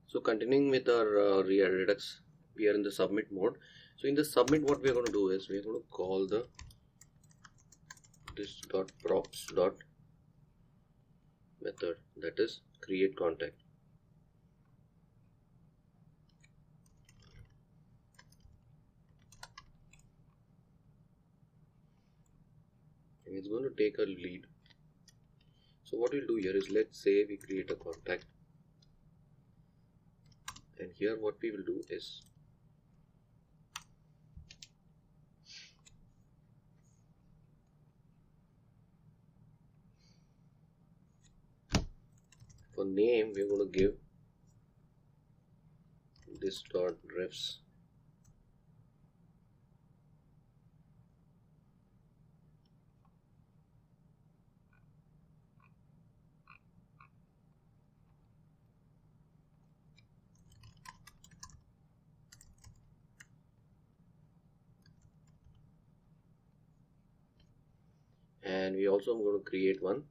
So continuing with our Redux, we are in the submit mode. So in the submit, what we are going to do is we are going to call the this.props method, that is create contact. And it's going to take a lead. So what we'll do here is, let's say we create a contact, and here what we will do is for name we're going to give this.refs and we also are going to create one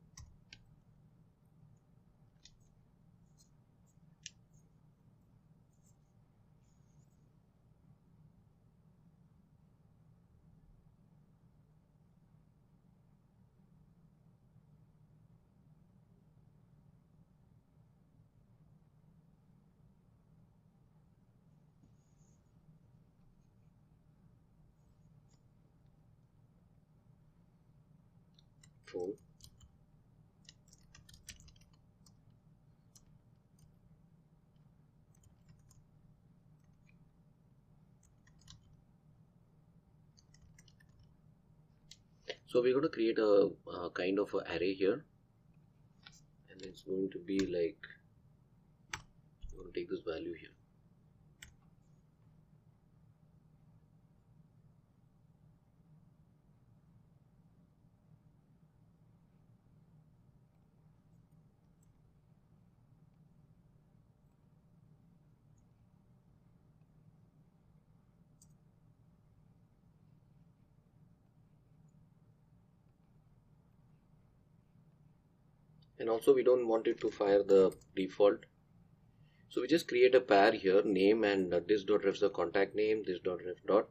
phone. So we're going to create a kind of an array here, and it's going to be like, I'm going to take this value here. And also we don't want it to fire the default, so we just create a pair here, name and this.refs the contact name, this.ref dot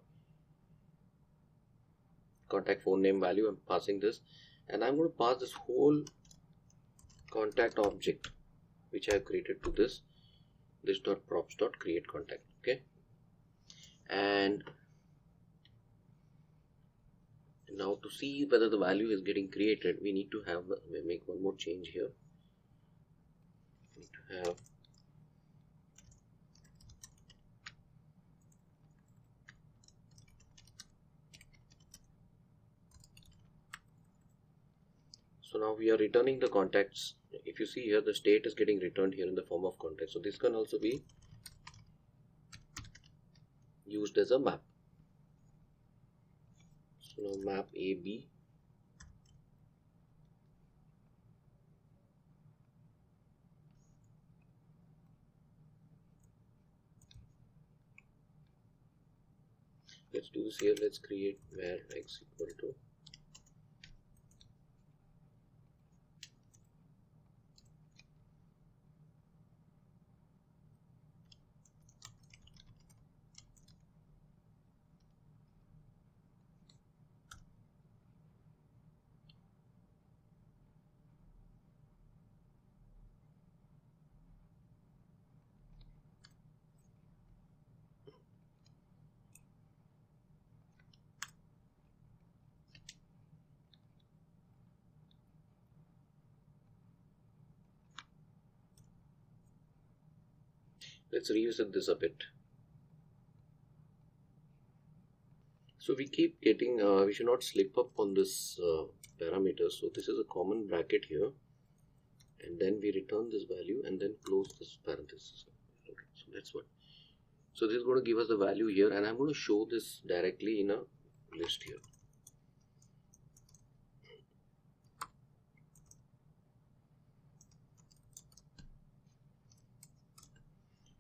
contact phone name value. I'm passing this, and I'm going to pass this whole contact object which I have created to this.props dot create contact. Okay, and now to see whether the value is getting created, we need to make one more change here. We need to have so now we are returning the contacts. If you see here, the state is getting returned here in the form of contact. So this can also be used as a map. So now map AB let's do this here. Let's create where x equal to let's revisit this a bit. So we keep getting, we should not slip up on this parameter. So this is a common bracket here, and then we return this value and then close this parenthesis. Okay, so that's what. So this is going to give us the value here, and I'm going to show this directly in a list here.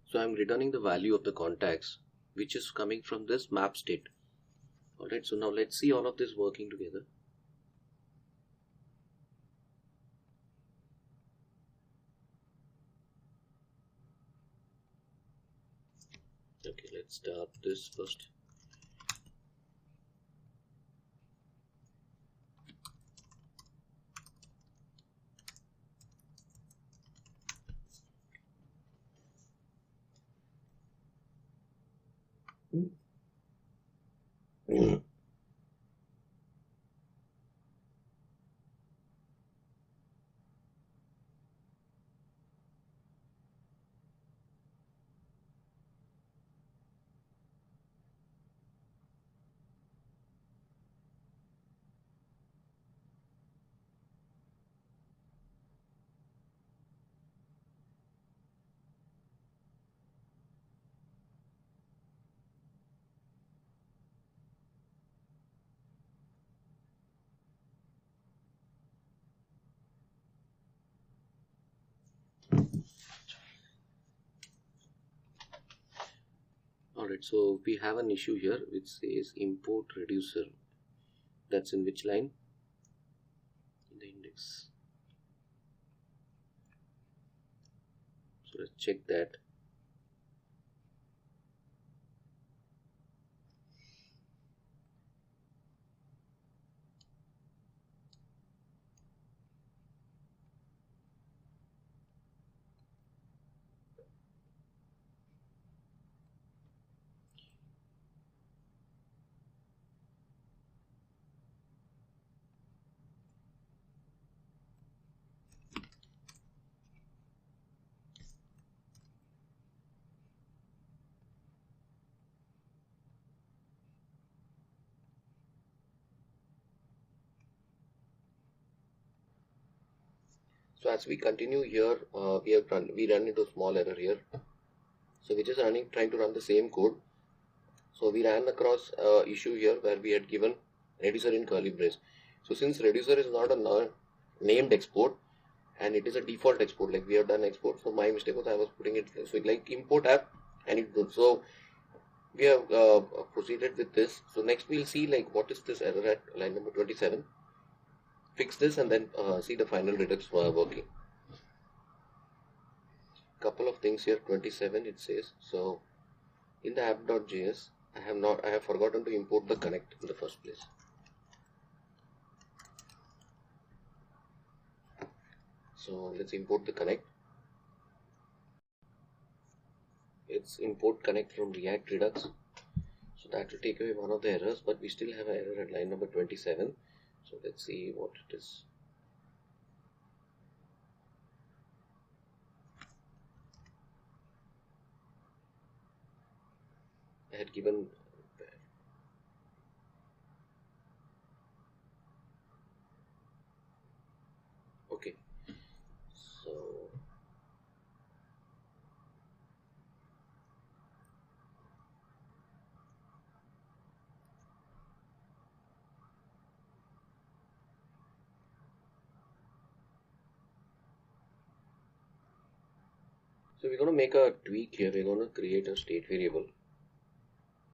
So I'm returning the value of the contacts which is coming from this map state. Alright, so now let's see all of this working together. let's start this first. Alright, so we have an issue here which says import reducer. That's in which line? In the index. So let's check that. So as we continue here, we run into a small error here. So we're just trying to run the same code. So we ran across issue here where we had given reducer in curly brace. So since reducer is not a named export and it is a default export, like we have done export, so my mistake was I was putting it so like import app and it good. So we have proceeded with this. So next we'll see like what is this error at line number 27. Fix this and then see the final Redux working. Couple of things here. 27 it says, so in the app.js I have forgotten to import the connect in the first place. So let's import the connect. It's import connect from react-redux. So that will take away one of the errors, but we still have an error at line number 27. So let's see what it is. I had given okay. So we're going to make a tweak here. We're going to create a state variable.